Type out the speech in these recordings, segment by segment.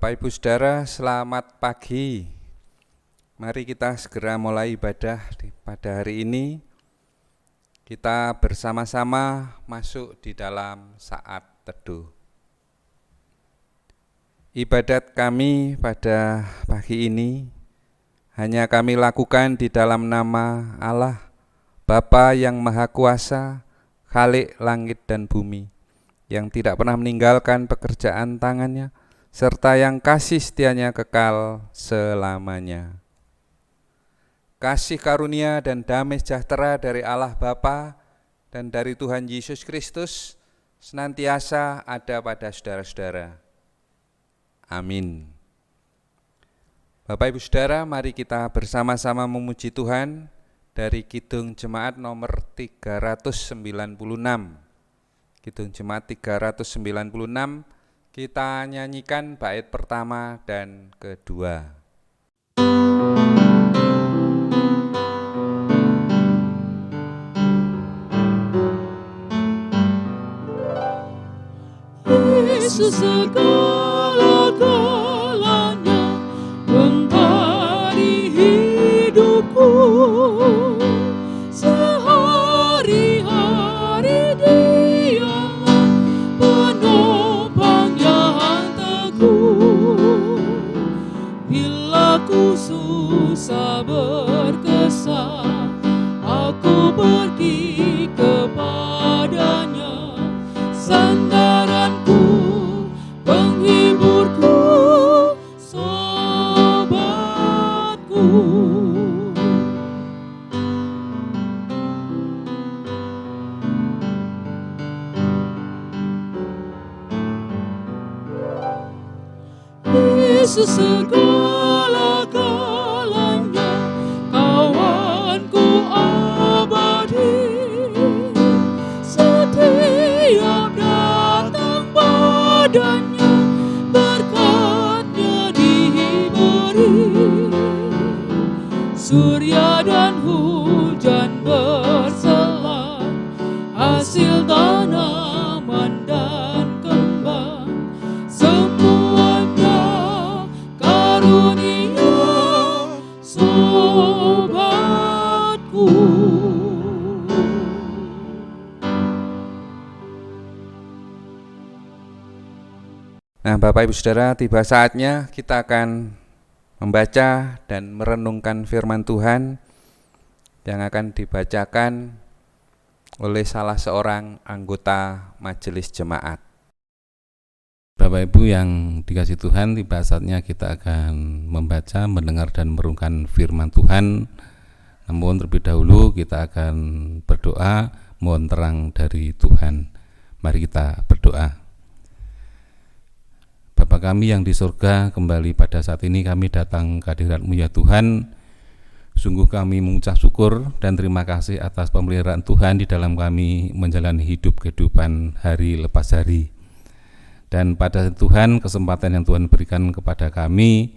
Bapak Ibu Saudara, selamat pagi. Mari kita segera mulai ibadah pada hari ini. Kita bersama-sama masuk di dalam saat teduh. Ibadat kami pada pagi ini hanya kami lakukan di dalam nama Allah, Bapa yang Maha Kuasa, Khalik langit dan bumi, yang tidak pernah meninggalkan pekerjaan tangannya, serta yang kasih setianya kekal selamanya. Kasih karunia dan damai sejahtera dari Allah Bapa dan dari Tuhan Yesus Kristus senantiasa ada pada saudara-saudara. Amin. Bapak Ibu Saudara, mari kita bersama-sama memuji Tuhan dari Kidung Jemaat nomor 396. Kidung Jemaat 396, kita nyanyikan bait pertama dan kedua. Yesus segala-galanya, mentari hidupku, sehari-hari Dialah penopang yang teguh. Bila ku susah berkesan, aku pergi kepadanya, sandaranku, penghiburku, sobatku. Yesus segala-galanya, kawanku abadi, setiap datang padanya, berkatnya diberi. Surya dan hujan berselang, hasil tanaman dan kembang, semuanya karunia sobatku. Nah, Bapak Ibu Saudara, tiba saatnya kita akan membaca dan merenungkan firman Tuhan yang akan dibacakan oleh salah seorang anggota majelis jemaat. Bapak Ibu yang dikasih Tuhan, tiba saatnya kita akan membaca, mendengar dan merenungkan firman Tuhan. Namun terlebih dahulu kita akan berdoa mohon terang dari Tuhan. Mari kita berdoa. Bapa kami yang di surga, kembali pada saat ini kami datang ke hadirat-Mu ya Tuhan. Sungguh kami mengucap syukur dan terima kasih atas pemeliharaan Tuhan di dalam kami menjalani hidup kehidupan hari lepas hari. Dan pada Tuhan, kesempatan yang Tuhan berikan kepada kami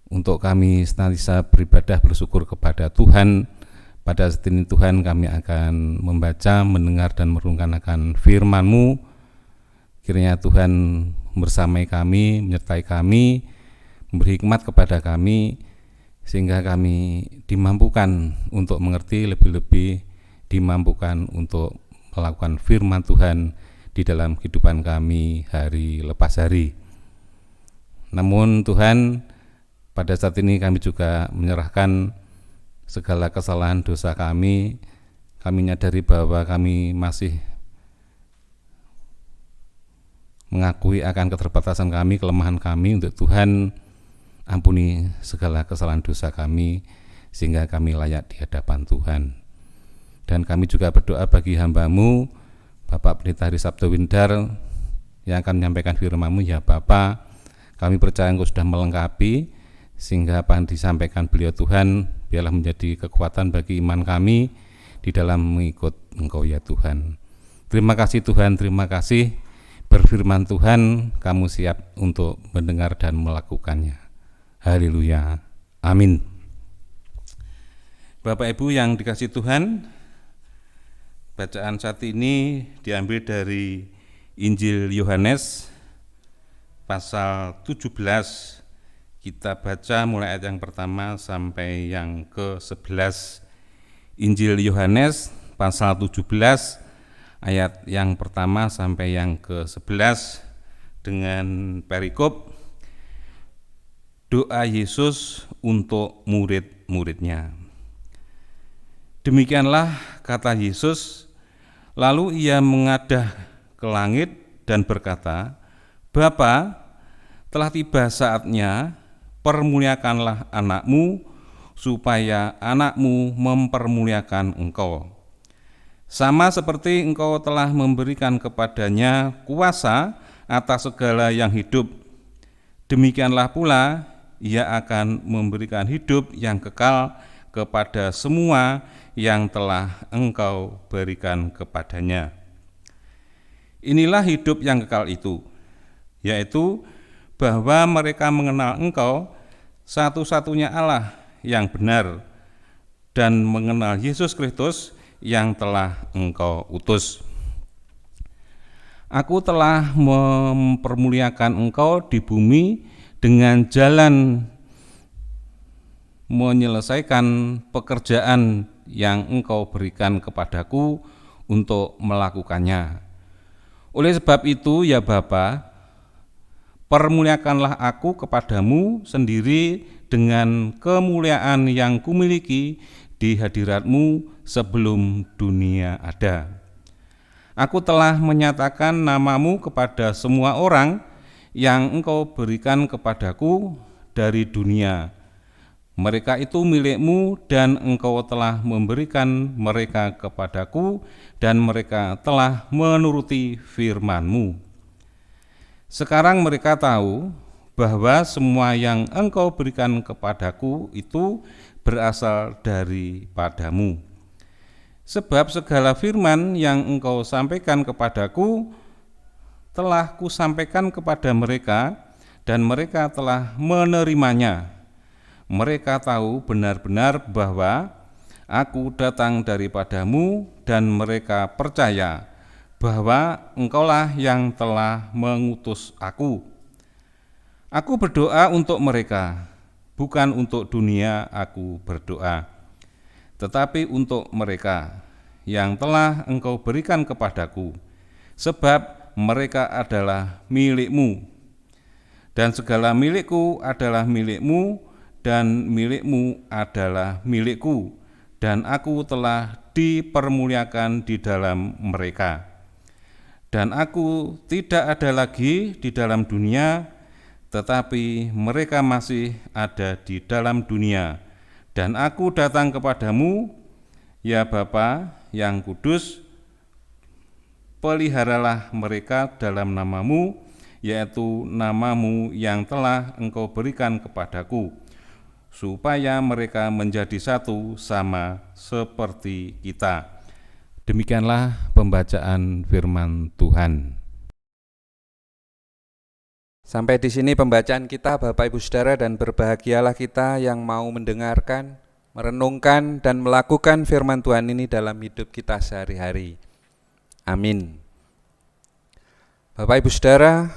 untuk kami senantiasa beribadah bersyukur kepada Tuhan. Pada saat ini Tuhan, kami akan membaca, mendengar dan merenungkan akan firman-Mu. Kiranya Tuhan bersamai kami, menyertai kami, memberi hikmat kepada kami, sehingga kami dimampukan untuk mengerti, lebih-lebih dimampukan untuk melakukan firman Tuhan di dalam kehidupan kami hari lepas hari. Namun Tuhan, pada saat ini kami juga menyerahkan segala kesalahan dosa kami. Kami menyadari bahwa kami masih mengakui akan keterbatasan kami, kelemahan kami. Untuk Tuhan, ampuni segala kesalahan dosa kami, sehingga kami layak di hadapan Tuhan. Dan kami juga berdoa bagi hamba-Mu, Bapak Pendeta Hari Sabto Windar, yang akan menyampaikan firman-Mu. Ya Bapa, kami percaya Engkau sudah melengkapi, sehingga apa yang disampaikan beliau Tuhan, biarlah menjadi kekuatan bagi iman kami di dalam mengikut Engkau ya Tuhan. Terima kasih Tuhan, terima kasih. Berfirman Tuhan, kamu siap untuk mendengar dan melakukannya. Haleluya, amin. Bapak Ibu yang dikasih Tuhan, bacaan saat ini diambil dari Injil Yohanes pasal 17. Kita baca mulai ayat yang pertama sampai yang ke-11. Injil Yohanes pasal 17 ayat yang pertama sampai yang ke-11 dengan perikop doa Yesus untuk murid-muridnya. Demikianlah kata Yesus, lalu ia mengadah ke langit dan berkata, Bapa, telah tiba saatnya, permuliakanlah anakmu, supaya anakmu mempermuliakan engkau. Sama seperti engkau telah memberikan kepadanya kuasa atas segala yang hidup, demikianlah pula ia akan memberikan hidup yang kekal kepada semua yang telah engkau berikan kepadanya. Inilah hidup yang kekal itu, yaitu bahwa mereka mengenal engkau satu-satunya Allah yang benar dan mengenal Yesus Kristus yang telah engkau utus. Aku telah mempermuliakan engkau di bumi dengan jalan menyelesaikan pekerjaan yang engkau berikan kepadaku untuk melakukannya. Oleh sebab itu, ya Bapa, permuliakanlah aku kepadamu sendiri dengan kemuliaan yang kumiliki di hadiratmu sebelum dunia ada. Aku telah menyatakan namamu kepada semua orang yang engkau berikan kepadaku dari dunia. Mereka itu milikmu dan engkau telah memberikan mereka kepadaku dan mereka telah menuruti firman-Mu. Sekarang mereka tahu bahwa semua yang engkau berikan kepadaku itu berasal daripadamu. Sebab segala firman yang engkau sampaikan kepadaku telah kusampaikan kepada mereka dan mereka telah menerimanya. Mereka tahu benar-benar bahwa aku datang daripadamu dan mereka percaya bahwa engkaulah yang telah mengutus aku. Aku berdoa untuk mereka, bukan untuk dunia aku berdoa, tetapi untuk mereka yang telah engkau berikan kepadaku, sebab mereka adalah milikmu, dan segala milikku adalah milikmu, dan milikmu adalah milikku, dan aku telah dipermuliakan di dalam mereka. Dan aku tidak ada lagi di dalam dunia, tetapi mereka masih ada di dalam dunia, dan aku datang kepadamu, ya Bapa yang kudus, peliharalah mereka dalam namamu, yaitu namamu yang telah engkau berikan kepadaku, supaya mereka menjadi satu sama seperti kita. Demikianlah pembacaan firman Tuhan. Sampai di sini pembacaan kita, Bapak Ibu Saudara, dan berbahagialah kita yang mau mendengarkan, merenungkan, dan melakukan firman Tuhan ini dalam hidup kita sehari-hari. Amin. Bapak Ibu Saudara,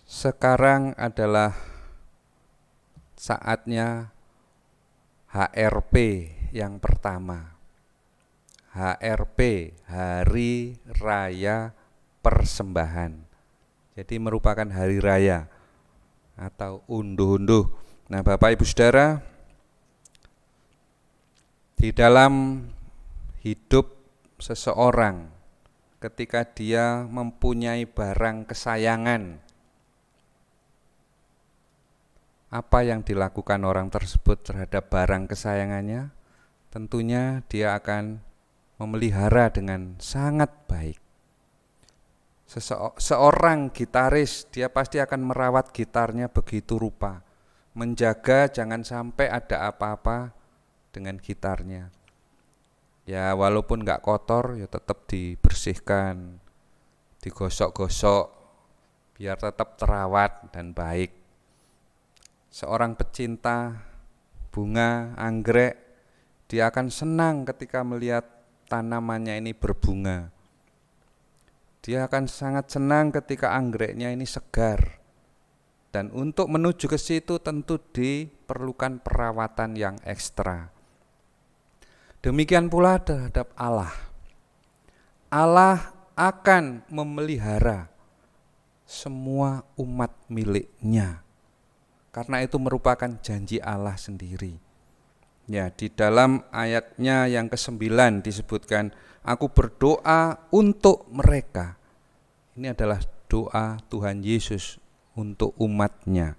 sekarang adalah saatnya HRP yang pertama. HRP, Hari Raya Persembahan. Jadi merupakan hari raya atau unduh-unduh. Nah, Bapak Ibu Saudara, di dalam hidup seseorang, ketika dia mempunyai barang kesayangan, apa yang dilakukan orang tersebut terhadap barang kesayangannya? Tentunya dia akan memelihara dengan sangat baik. Seorang gitaris, dia pasti akan merawat gitarnya begitu rupa, menjaga jangan sampai ada apa-apa dengan gitarnya. Ya walaupun nggak kotor, ya tetap dibersihkan, digosok-gosok, biar tetap terawat dan baik. Seorang pecinta bunga, anggrek, dia akan senang ketika melihat tanamannya ini berbunga. Dia akan sangat senang ketika anggreknya ini segar. Dan untuk menuju ke situ tentu diperlukan perawatan yang ekstra. Demikian pula terhadap Allah. Allah akan memelihara semua umat miliknya. Karena itu merupakan janji Allah sendiri. Ya, di dalam ayatnya yang ke-9 disebutkan, aku berdoa untuk mereka. Ini adalah doa Tuhan Yesus untuk umatnya.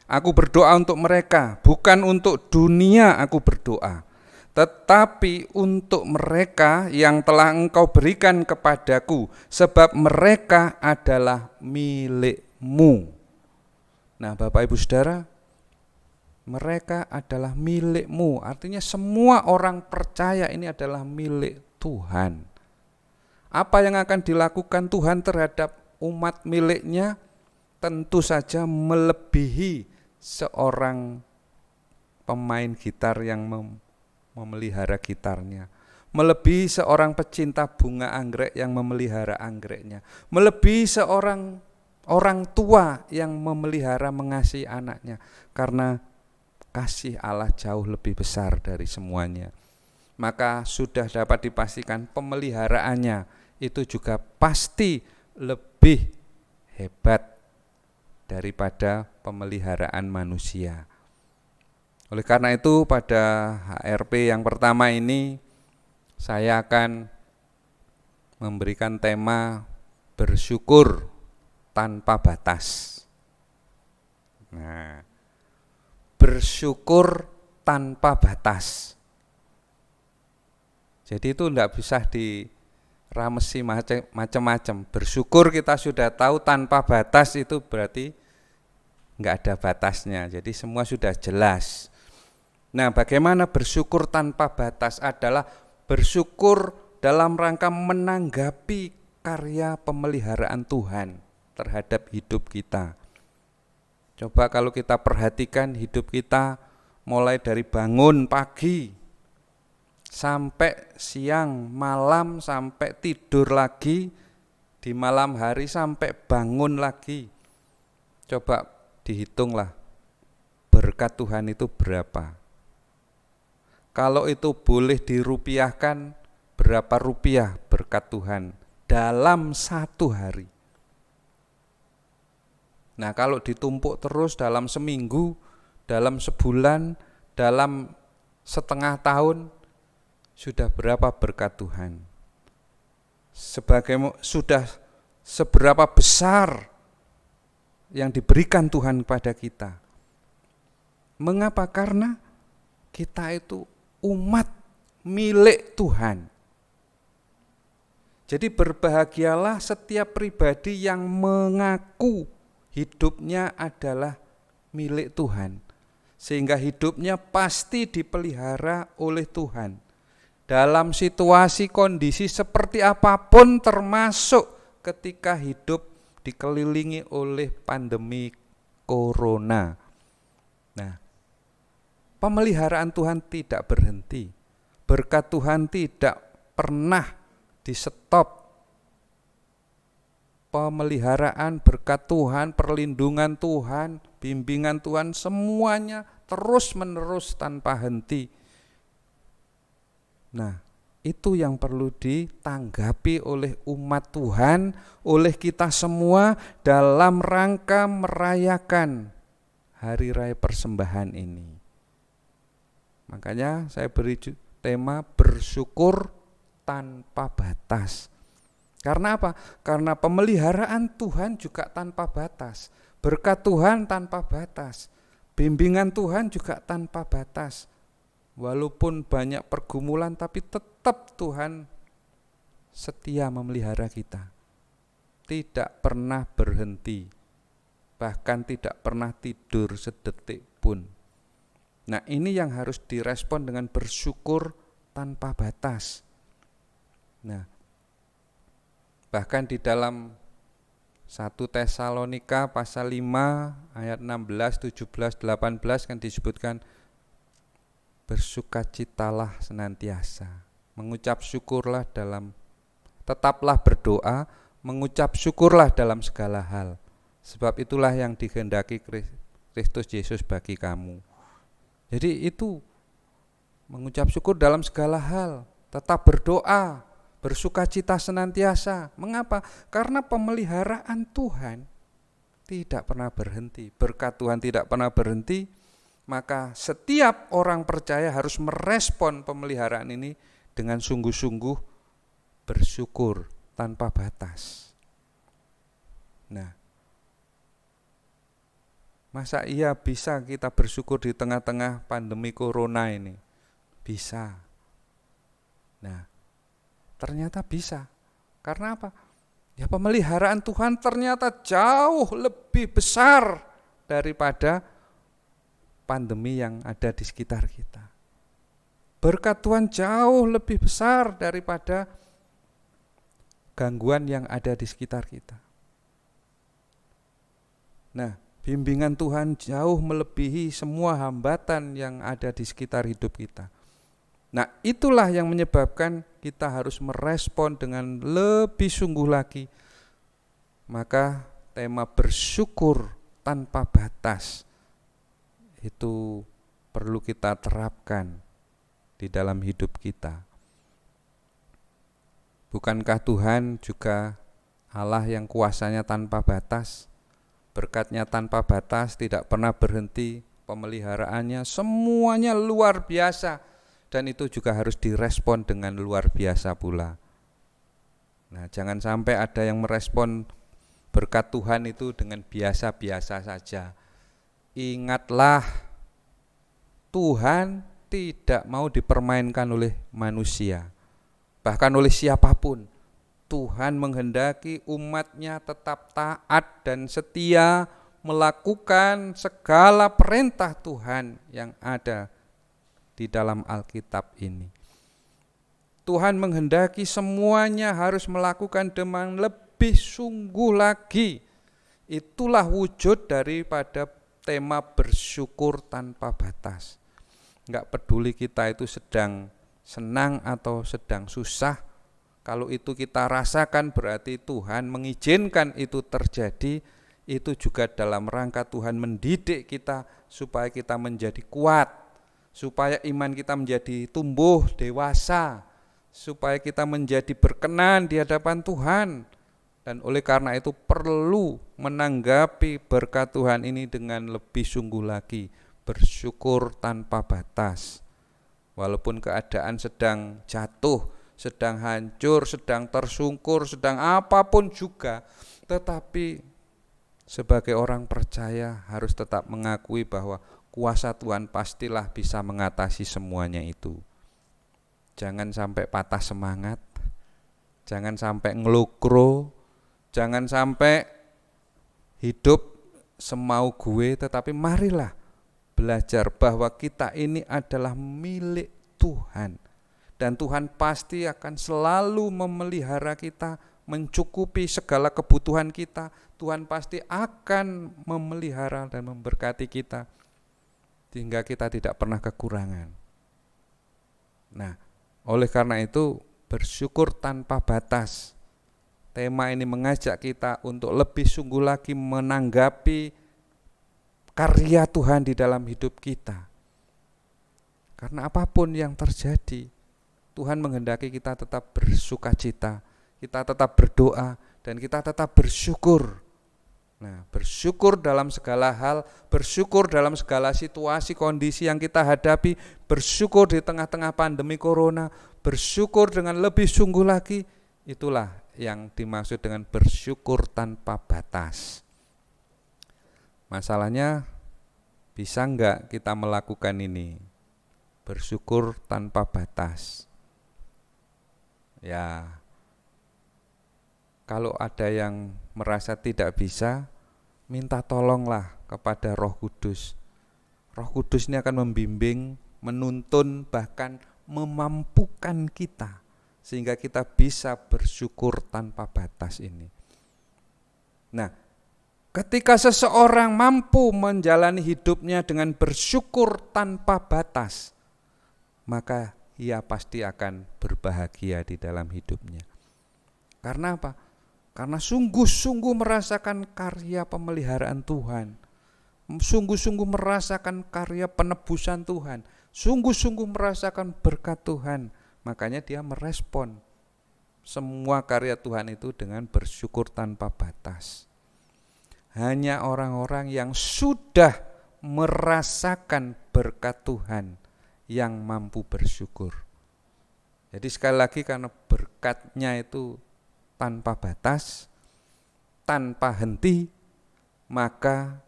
Aku berdoa untuk mereka, bukan untuk dunia aku berdoa, tetapi untuk mereka yang telah Engkau berikan kepadaku, sebab mereka adalah milik-Mu. Nah, Bapak Ibu Saudara, mereka adalah milik-Mu, artinya semua orang percaya ini adalah milik Tuhan. Apa yang akan dilakukan Tuhan terhadap umat miliknya? Tentu saja melebihi seorang pemain gitar yang memelihara gitarnya, melebihi seorang pecinta bunga anggrek yang memelihara anggreknya, melebihi seorang orang tua yang memelihara mengasihi anaknya, karena kasih Allah jauh lebih besar dari semuanya. Maka sudah dapat dipastikan pemeliharaannya itu juga pasti lebih hebat daripada pemeliharaan manusia. Oleh karena itu pada HRP yang pertama ini saya akan memberikan tema bersyukur tanpa batas. Nah, bersyukur tanpa batas. Jadi itu tidak bisa diramesi macam-macam. Bersyukur kita sudah tahu, tanpa batas itu berarti enggak ada batasnya. Jadi semua sudah jelas. Nah, bagaimana bersyukur tanpa batas? Adalah bersyukur dalam rangka menanggapi karya pemeliharaan Tuhan terhadap hidup kita. Coba kalau kita perhatikan hidup kita mulai dari bangun pagi sampai siang, malam, sampai tidur lagi, di malam hari sampai bangun lagi. Coba dihitunglah berkat Tuhan itu berapa. Kalau itu boleh dirupiahkan, berapa rupiah berkat Tuhan dalam satu hari. Nah, kalau ditumpuk terus dalam seminggu, dalam sebulan, dalam setengah tahun, sudah berapa berkat Tuhan? Sudah seberapa besar yang diberikan Tuhan kepada kita? Mengapa? Karena kita itu umat milik Tuhan. Jadi berbahagialah setiap pribadi yang mengaku hidupnya adalah milik Tuhan, sehingga hidupnya pasti dipelihara oleh Tuhan. Dalam situasi kondisi seperti apapun, termasuk ketika hidup dikelilingi oleh pandemi corona. Nah, pemeliharaan Tuhan tidak berhenti. Berkat Tuhan tidak pernah di-stop. Pemeliharaan berkat Tuhan, perlindungan Tuhan, bimbingan Tuhan, semuanya terus-menerus tanpa henti. Nah, itu yang perlu ditanggapi oleh umat Tuhan, oleh kita semua dalam rangka merayakan Hari Raya Persembahan ini. Makanya saya beri tema bersyukur tanpa batas. Karena apa? Karena pemeliharaan Tuhan juga tanpa batas. Berkat Tuhan tanpa batas. Bimbingan Tuhan juga tanpa batas. Walaupun banyak pergumulan, tapi tetap Tuhan setia memelihara kita. Tidak pernah berhenti. Bahkan tidak pernah tidur sedetik pun. Nah, ini yang harus direspon dengan bersyukur tanpa batas. Nah, bahkan di dalam 1 Tesalonika pasal 5 ayat 16, 17, 18 kan disebutkan bersukacitalah senantiasa, mengucap syukurlah dalam Tetaplah berdoa, mengucap syukurlah dalam segala hal. Sebab itulah yang dikehendaki Kristus Yesus bagi kamu. Jadi itu mengucap syukur dalam segala hal, tetap berdoa, bersukacita senantiasa. Mengapa? Karena pemeliharaan Tuhan tidak pernah berhenti, berkat Tuhan tidak pernah berhenti, maka setiap orang percaya harus merespon pemeliharaan ini dengan sungguh-sungguh bersyukur tanpa batas. Nah, masa iya bisa kita bersyukur di tengah-tengah pandemi corona ini? Bisa. Nah, ternyata bisa. Karena apa? Ya, pemeliharaan Tuhan ternyata jauh lebih besar daripada pandemi yang ada di sekitar kita. Berkat Tuhan jauh lebih besar daripada gangguan yang ada di sekitar kita. Nah, bimbingan Tuhan jauh melebihi semua hambatan yang ada di sekitar hidup kita. Nah, itulah yang menyebabkan kita harus merespon dengan lebih sungguh lagi. Maka tema bersyukur tanpa batas itu perlu kita terapkan di dalam hidup kita. Bukankah Tuhan juga Allah yang kuasanya tanpa batas, berkatnya tanpa batas, tidak pernah berhenti, pemeliharaannya semuanya luar biasa. Dan itu juga harus direspon dengan luar biasa pula. Nah, jangan sampai ada yang merespon berkat Tuhan itu dengan biasa-biasa saja. Ingatlah, Tuhan tidak mau dipermainkan oleh manusia, bahkan oleh siapapun. Tuhan menghendaki umatnya tetap taat dan setia melakukan segala perintah Tuhan yang ada di dalam Alkitab ini. Tuhan menghendaki semuanya harus melakukan dengan lebih sungguh lagi. Itulah wujud daripada tema bersyukur tanpa batas. Enggak peduli kita itu sedang senang atau sedang susah, kalau itu kita rasakan berarti Tuhan mengizinkan itu terjadi. Itu juga dalam rangka Tuhan mendidik kita supaya kita menjadi kuat, supaya iman kita menjadi tumbuh dewasa, supaya kita menjadi berkenan di hadapan Tuhan. Dan oleh karena itu perlu menanggapi berkat Tuhan ini dengan lebih sungguh lagi, bersyukur tanpa batas. Walaupun keadaan sedang jatuh, sedang hancur, sedang tersungkur, sedang apapun juga, tetapi sebagai orang percaya harus tetap mengakui bahwa kuasa Tuhan pastilah bisa mengatasi semuanya itu. Jangan sampai patah semangat, jangan sampai ngelukro, jangan sampai hidup semau gue, tetapi marilah belajar bahwa kita ini adalah milik Tuhan. Dan Tuhan pasti akan selalu memelihara kita, mencukupi segala kebutuhan kita. Tuhan pasti akan memelihara dan memberkati kita, sehingga kita tidak pernah kekurangan. Nah, oleh karena itu bersyukur tanpa batas. Tema ini mengajak kita untuk lebih sungguh lagi menanggapi karya Tuhan di dalam hidup kita. Karena apapun yang terjadi, Tuhan menghendaki kita tetap bersukacita, kita tetap berdoa, dan kita tetap bersyukur. Nah, bersyukur dalam segala hal, bersyukur dalam segala situasi, kondisi yang kita hadapi, bersyukur di tengah-tengah pandemi corona, bersyukur dengan lebih sungguh lagi, itulah yang dimaksud dengan bersyukur tanpa batas. Masalahnya, bisa enggak kita melakukan ini? Bersyukur tanpa batas. Ya, kalau ada yang merasa tidak bisa, minta tolonglah kepada Roh Kudus. Roh Kudus ini akan membimbing, menuntun, bahkan memampukan kita, sehingga kita bisa bersyukur tanpa batas ini. Nah, ketika seseorang mampu menjalani hidupnya dengan bersyukur tanpa batas, maka ia pasti akan berbahagia di dalam hidupnya. Karena apa? Karena sungguh-sungguh merasakan karya pemeliharaan Tuhan, sungguh-sungguh merasakan karya penebusan Tuhan, sungguh-sungguh merasakan berkat Tuhan. Makanya dia merespon semua karya Tuhan itu dengan bersyukur tanpa batas. Hanya orang-orang yang sudah merasakan berkat Tuhan yang mampu bersyukur. Jadi sekali lagi, karena berkatnya itu tanpa batas, tanpa henti, maka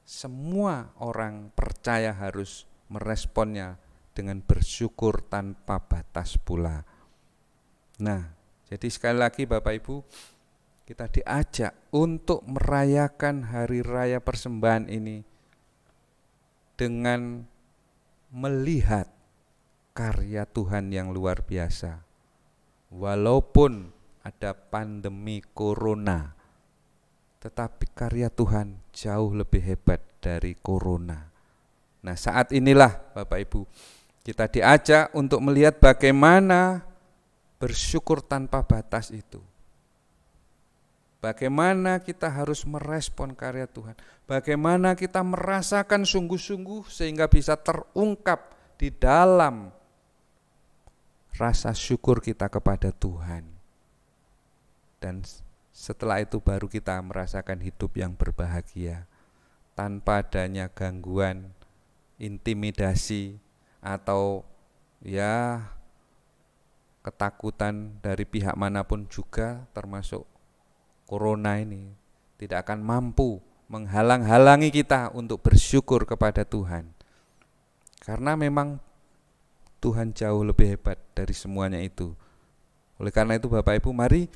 semua orang percaya harus meresponnya dengan bersyukur tanpa batas pula. Nah, jadi sekali lagi Bapak Ibu, kita diajak untuk merayakan hari raya persembahan ini dengan melihat karya Tuhan yang luar biasa. Walaupun ada pandemi corona, tetapi karya Tuhan jauh lebih hebat dari corona. Nah, saat inilah Bapak Ibu, kita diajak untuk melihat bagaimana bersyukur tanpa batas itu. Bagaimana kita harus merespon karya Tuhan, bagaimana kita merasakan sungguh-sungguh sehingga bisa terungkap di dalam rasa syukur kita kepada Tuhan. Dan setelah itu baru kita merasakan hidup yang berbahagia, tanpa adanya gangguan, intimidasi, atau ketakutan dari pihak manapun juga, termasuk corona ini tidak akan mampu menghalang-halangi kita untuk bersyukur kepada Tuhan. Karena memang Tuhan jauh lebih hebat dari semuanya itu. Oleh karena itu Bapak Ibu, mari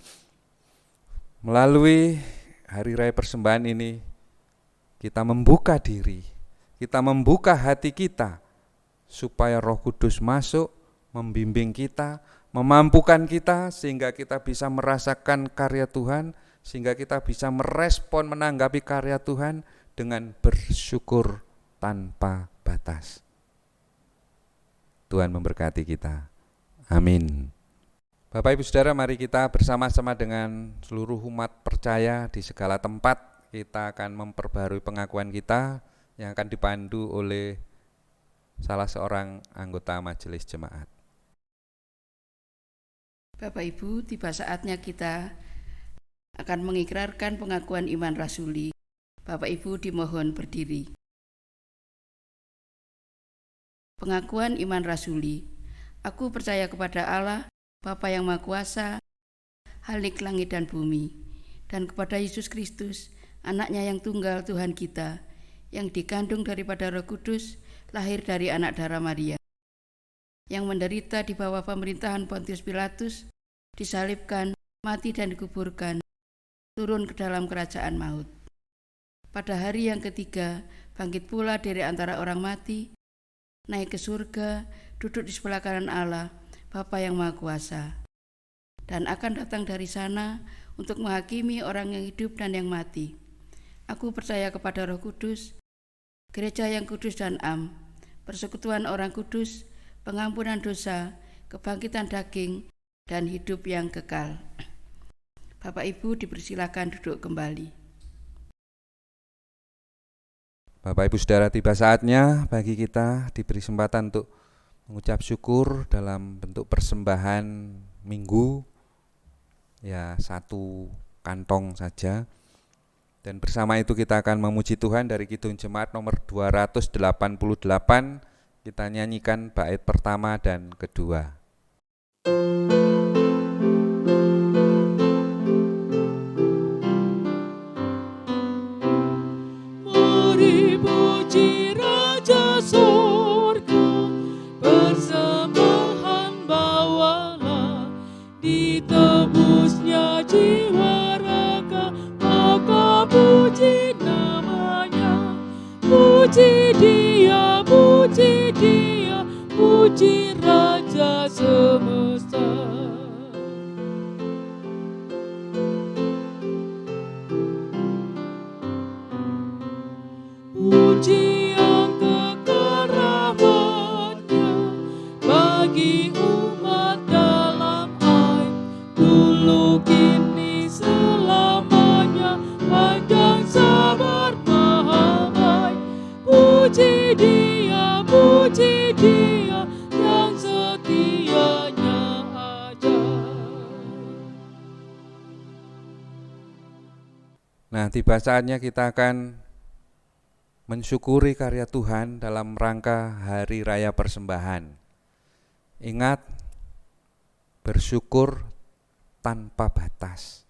melalui hari raya persembahan ini kita membuka diri, kita membuka hati kita supaya Roh Kudus masuk, membimbing kita, memampukan kita sehingga kita bisa merasakan karya Tuhan, sehingga kita bisa merespon, menanggapi karya Tuhan dengan bersyukur tanpa batas. Tuhan memberkati kita. Amin. Bapak Ibu Saudara, mari kita bersama-sama dengan seluruh umat percaya di segala tempat, kita akan memperbarui pengakuan kita yang akan dipandu oleh salah seorang anggota majelis jemaat. Bapak Ibu, tiba saatnya kita akan mengikrarkan pengakuan iman rasuli. Bapak Ibu dimohon berdiri. Pengakuan iman rasuli. Aku percaya kepada Allah, Bapa yang Maha Kuasa, Khalik langit dan bumi, dan kepada Yesus Kristus, anaknya yang tunggal Tuhan kita, yang dikandung daripada Roh Kudus, lahir dari anak darah Maria, yang menderita di bawah pemerintahan Pontius Pilatus, disalibkan, mati dan dikuburkan, turun ke dalam kerajaan maut. Pada hari yang ketiga, bangkit pula dari antara orang mati, naik ke surga, duduk di sebelah kanan Allah, Bapa yang Maha Kuasa, dan akan datang dari sana untuk menghakimi orang yang hidup dan yang mati. Aku percaya kepada Roh Kudus, gereja yang kudus dan am, persekutuan orang kudus, pengampunan dosa, kebangkitan daging, dan hidup yang kekal. Bapak Ibu dipersilakan duduk kembali. Bapak Ibu Saudara, tiba saatnya bagi kita diberi kesempatan untuk mengucap syukur dalam bentuk persembahan minggu, satu kantong saja. Dan bersama itu kita akan memuji Tuhan dari Kidung Jemaat nomor 288. Kita nyanyikan bait pertama dan kedua. Mari puji Raja Surga, persembahan bawalah, ditebusnya jiwa raga, maka puji namanya. Puji Dia, puji Dia, puji Raja semesta. Puji yang kekal rahmat-Nya bagi umat dalam air. Dulu kita puji Dia yang setianya aja. Nah, tiba saatnya kita akan mensyukuri karya Tuhan dalam rangka Hari Raya Persembahan. Ingat, bersyukur tanpa batas.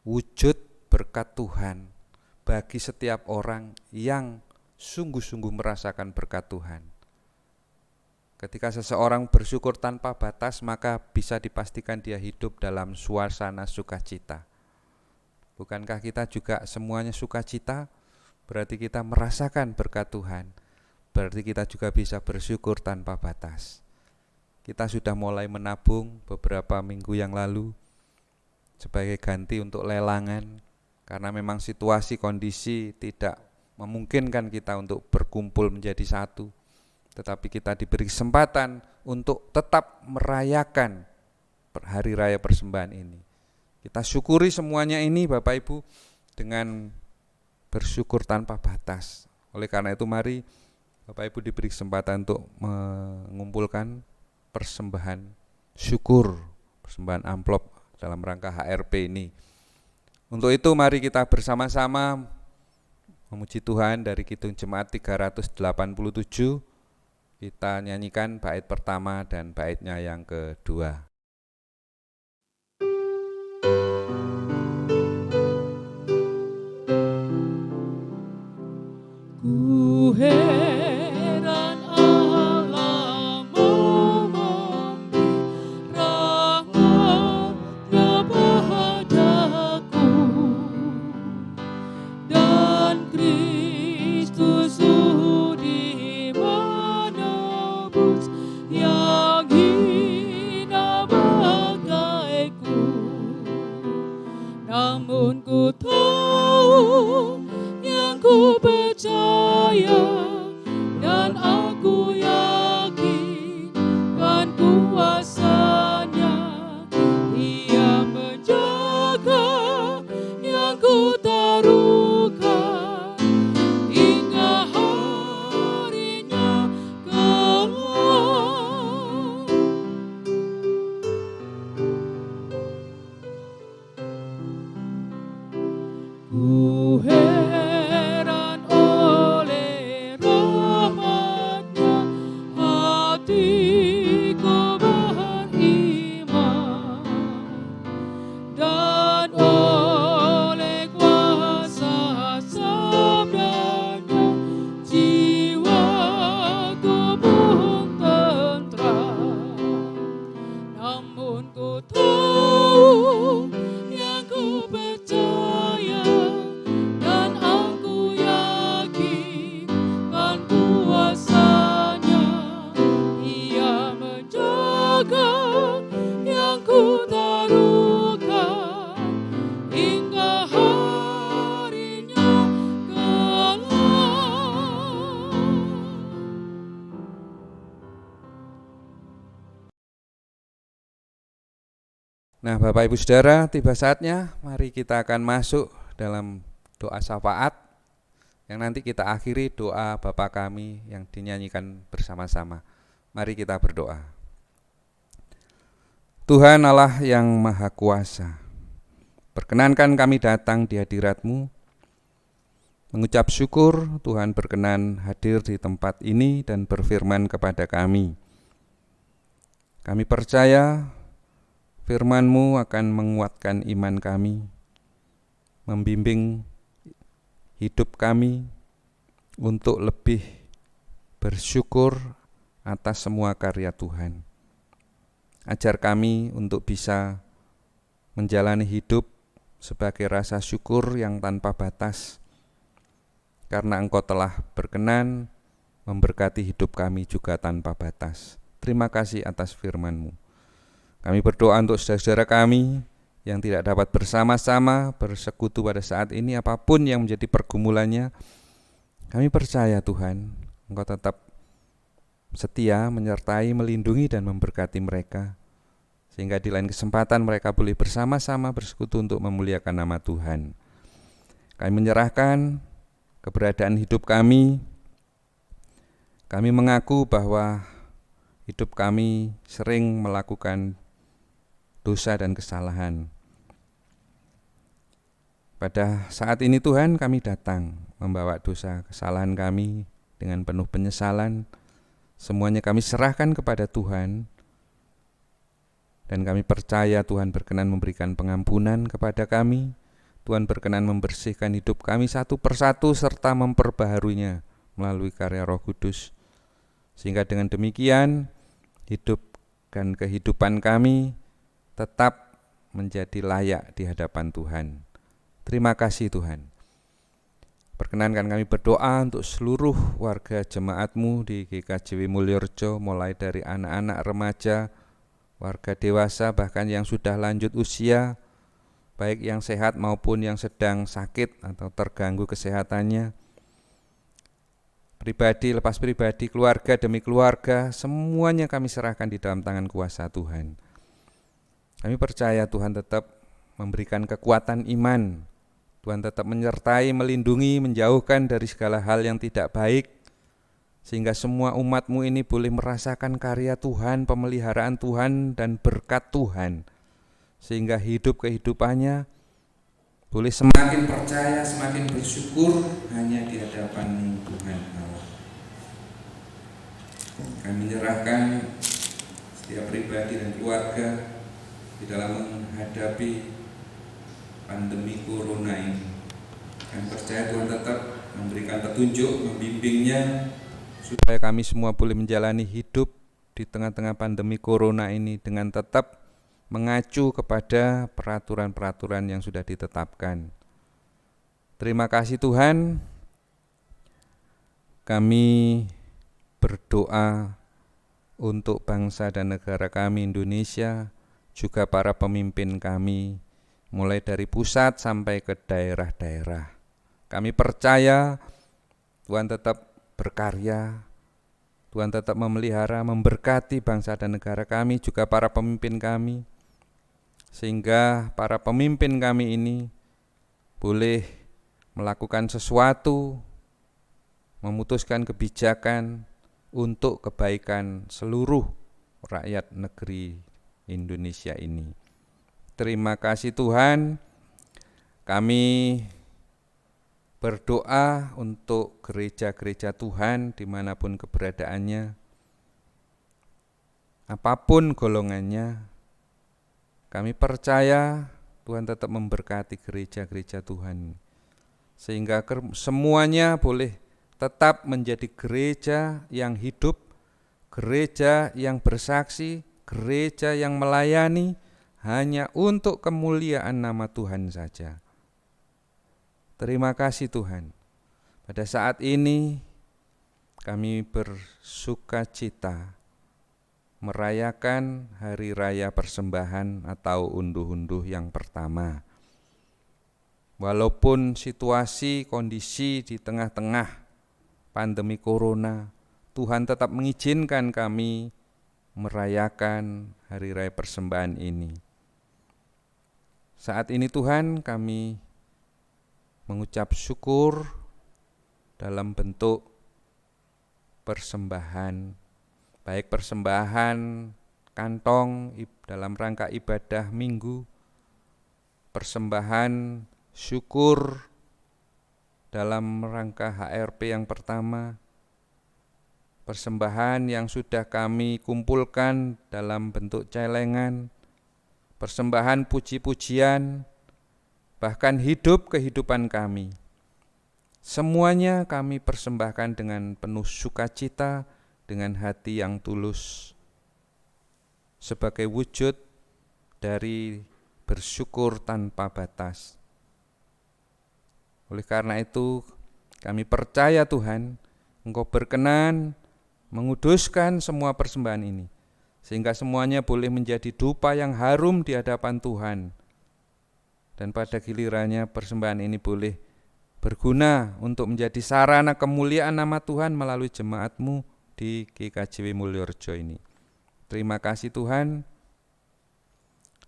Wujud berkat Tuhan bagi setiap orang yang sungguh-sungguh merasakan berkat Tuhan. Ketika seseorang bersyukur tanpa batas, maka bisa dipastikan dia hidup dalam suasana sukacita. Bukankah kita juga semuanya sukacita? Berarti kita merasakan berkat Tuhan. Berarti kita juga bisa bersyukur tanpa batas. Kita sudah mulai menabung beberapa minggu yang lalu sebagai ganti untuk lelangan, karena memang situasi kondisi tidak memungkinkan kita untuk berkumpul menjadi satu. Tetapi kita diberi kesempatan untuk tetap merayakan Hari Raya Persembahan ini. Kita syukuri semuanya ini Bapak Ibu dengan bersyukur tanpa batas. Oleh karena itu mari Bapak Ibu diberi kesempatan untuk mengumpulkan persembahan syukur, persembahan amplop dalam rangka HRP ini. Untuk itu mari kita bersama-sama memuji Tuhan dari Kidung Jemaat 387. Kita nyanyikan bait pertama dan baitnya yang kedua. Ku heran Allah memberi rahmat-Nya padaku, dan Kristus sudi menebus yang hina bagaiku. Namun ku tahu yang ku percaya, dan aku yakin kan kuasa-Nya. Ia menjaga yang ku taruhkan hingga harinya kelak. Ku heran oleh rahmat-Nya, hatiku beriman, dan oleh kuasa sabda-Nya jiwaku pun tentram. Namun ku tahu yang ku percaya, dan aku yakin kan kuasa-Nya. Ia menjaga yang ku taruhkan hingga harinya kelak. Nah Bapak Ibu Saudara, tiba saatnya mari kita akan masuk dalam doa syafaat yang nanti kita akhiri doa Bapa kami yang dinyanyikan bersama-sama. Mari kita berdoa. Tuhan Allah yang Maha Kuasa, perkenankan kami datang di hadirat-Mu, mengucap syukur Tuhan berkenan hadir di tempat ini dan berfirman kepada kami. Kami percaya firman-Mu akan menguatkan iman kami, membimbing hidup kami untuk lebih bersyukur atas semua karya Tuhan. Ajar kami untuk bisa menjalani hidup sebagai rasa syukur yang tanpa batas, karena Engkau telah berkenan memberkati hidup kami juga tanpa batas. Terima kasih atas firman-Mu. Kami berdoa untuk saudara-saudara kami yang tidak dapat bersama-sama bersekutu pada saat ini, apapun yang menjadi pergumulannya. Kami percaya Tuhan, Engkau tetap setia menyertai, melindungi dan memberkati mereka, sehingga di lain kesempatan mereka boleh bersama-sama bersekutu untuk memuliakan nama Tuhan. Kami menyerahkan keberadaan hidup kami Kami mengaku bahwa hidup kami sering melakukan dosa dan kesalahan. Pada saat ini Tuhan, kami datang membawa dosa kesalahan kami dengan penuh penyesalan. Semuanya kami serahkan kepada Tuhan, dan kami percaya Tuhan berkenan memberikan pengampunan kepada kami. Tuhan berkenan membersihkan hidup kami satu persatu serta memperbaharuinya melalui karya Roh Kudus. Sehingga dengan demikian hidup dan kehidupan kami tetap menjadi layak di hadapan Tuhan. Terima kasih Tuhan. Perkenankan kami berdoa untuk seluruh warga jemaat-Mu di GKJW Mulyorejo, mulai dari anak-anak, remaja, warga dewasa, bahkan yang sudah lanjut usia, baik yang sehat maupun yang sedang sakit atau terganggu kesehatannya. Pribadi lepas pribadi, keluarga demi keluarga, semuanya kami serahkan di dalam tangan kuasa Tuhan. Kami percaya Tuhan tetap memberikan kekuatan iman. Tuhan tetap menyertai, melindungi, menjauhkan dari segala hal yang tidak baik, sehingga semua umat-Mu ini boleh merasakan karya Tuhan, pemeliharaan Tuhan, dan berkat Tuhan, sehingga hidup kehidupannya boleh semakin percaya, semakin bersyukur hanya di hadapan Tuhan Allah. Kami menyerahkan setiap pribadi dan keluarga di dalam menghadapi pandemi corona ini. Kami percaya Tuhan tetap memberikan petunjuk, membimbingnya, supaya kami semua boleh menjalani hidup di tengah-tengah pandemi corona ini dengan tetap mengacu kepada peraturan-peraturan yang sudah ditetapkan. Terima kasih Tuhan. Kami berdoa untuk bangsa dan negara kami Indonesia, juga para pemimpin kami, mulai dari pusat sampai ke daerah-daerah. Kami percaya Tuhan tetap berkarya, Tuhan tetap memelihara, memberkati bangsa dan negara kami, juga para pemimpin kami, sehingga para pemimpin kami ini boleh melakukan sesuatu, memutuskan kebijakan untuk kebaikan seluruh rakyat negeri Indonesia ini. Terima kasih Tuhan. Kami berdoa untuk gereja-gereja Tuhan dimanapun keberadaannya, apapun golongannya. Kami percaya Tuhan tetap memberkati gereja-gereja Tuhan, sehingga semuanya boleh tetap menjadi gereja yang hidup, gereja yang bersaksi, gereja yang melayani, hanya untuk kemuliaan nama Tuhan saja. Terima kasih Tuhan. Pada saat ini kami bersuka cita merayakan hari raya persembahan atau unduh-unduh yang pertama. Walaupun situasi, kondisi di tengah-tengah pandemi corona, Tuhan tetap mengizinkan kami merayakan hari raya persembahan ini. Saat ini Tuhan, kami mengucap syukur dalam bentuk persembahan, baik persembahan kantong dalam rangka ibadah minggu, persembahan syukur dalam rangka HRP yang pertama, persembahan yang sudah kami kumpulkan dalam bentuk celengan, persembahan puji-pujian, bahkan hidup kehidupan kami. Semuanya kami persembahkan dengan penuh sukacita, dengan hati yang tulus, sebagai wujud dari bersyukur tanpa batas. Oleh karena itu, kami percaya Tuhan, Engkau berkenan menguduskan semua persembahan ini, sehingga semuanya boleh menjadi dupa yang harum di hadapan Tuhan. Dan pada gilirannya persembahan ini boleh berguna untuk menjadi sarana kemuliaan nama Tuhan melalui jemaat-Mu di GKJW Mulyorejo ini. Terima kasih Tuhan.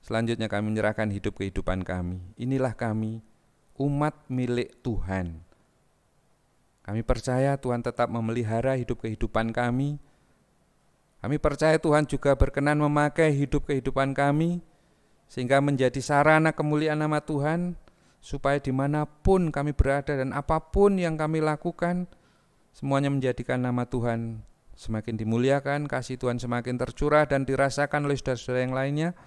Selanjutnya kami menyerahkan hidup kehidupan kami. Inilah kami, umat milik Tuhan. Kami percaya Tuhan tetap memelihara kehidupan kami. Kami percaya Tuhan juga berkenan memakai kehidupan kami, sehingga menjadi sarana kemuliaan nama Tuhan, supaya dimanapun kami berada dan apapun yang kami lakukan, semuanya menjadikan nama Tuhan semakin dimuliakan, kasih Tuhan semakin tercurah dan dirasakan oleh saudara-saudara yang lainnya,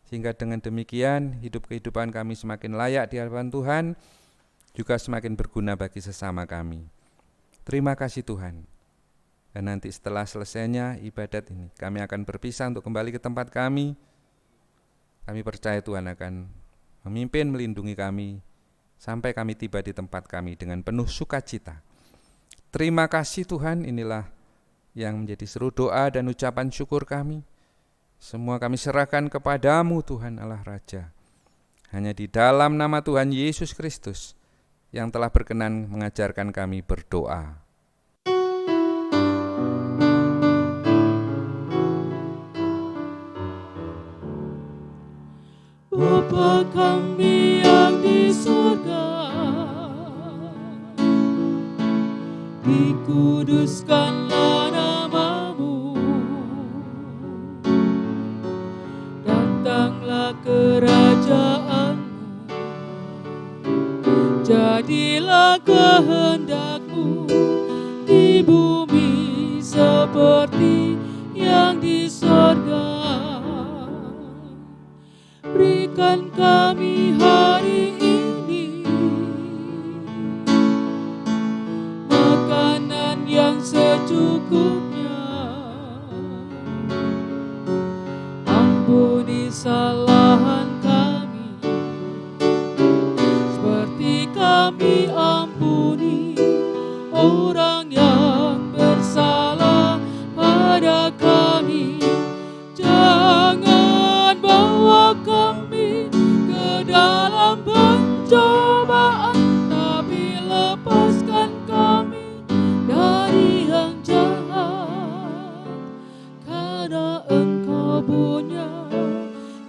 sehingga dengan demikian kehidupan kami semakin layak di hadapan Tuhan, juga semakin berguna bagi sesama kami. Terima kasih Tuhan. Dan nanti setelah selesainya ibadat ini, kami akan berpisah untuk kembali ke tempat kami. Kami percaya Tuhan akan memimpin, melindungi kami, sampai kami tiba di tempat kami dengan penuh sukacita. Terima kasih Tuhan, inilah yang menjadi seru doa dan ucapan syukur kami. Semua kami serahkan kepadamu Tuhan Allah Raja. Hanya di dalam nama Tuhan Yesus Kristus yang telah berkenan mengajarkan kami berdoa. Bapa kami yang di surga, dikuduskanlah namamu, datanglah kerajaanmu, jadilah kehendakmu di bumi seperti yang di surga. Berikan kami hari ini makanan yang secukupnya. Ampuni kesalahan kami, seperti kami ampuni orang yang bersalah pada kami. Jangan bawa kami ke dalam pencobaan, tapi lepaskan kami dari yang jahat. Karena Engkau punya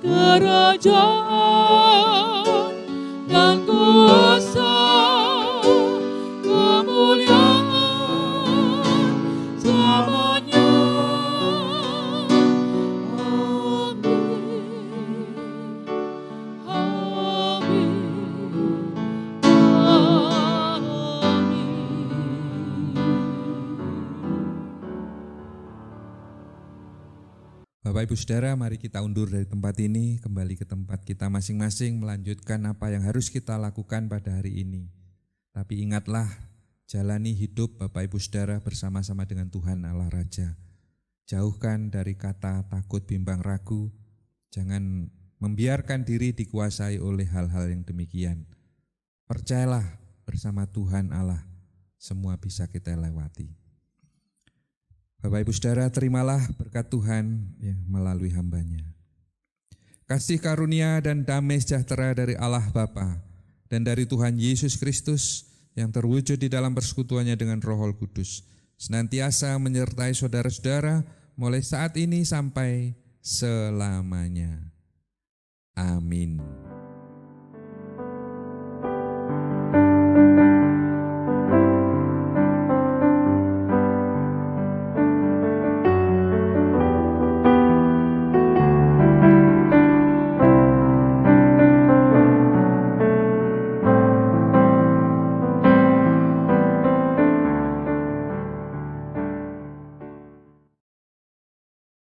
kerajaan dan kuasa, kemuliaan selamanya. Bapak Ibu Saudara, mari kita undur dari tempat ini, kembali ke tempat kita masing-masing, melanjutkan apa yang harus kita lakukan pada hari ini. Tapi ingatlah, jalani hidup Bapak Ibu Saudara bersama-sama dengan Tuhan Allah Raja. Jauhkan dari kata takut, bimbang, ragu. Jangan membiarkan diri dikuasai oleh hal-hal yang demikian. Percayalah bersama Tuhan Allah, semua bisa kita lewati. Bapak Ibu Saudara, terimalah berkat Tuhan yang melalui hambanya. Kasih karunia dan damai sejahtera dari Allah Bapa dan dari Tuhan Yesus Kristus yang terwujud di dalam persekutuannya dengan Roh Kudus, senantiasa menyertai saudara-saudara mulai saat ini sampai selamanya. Amin.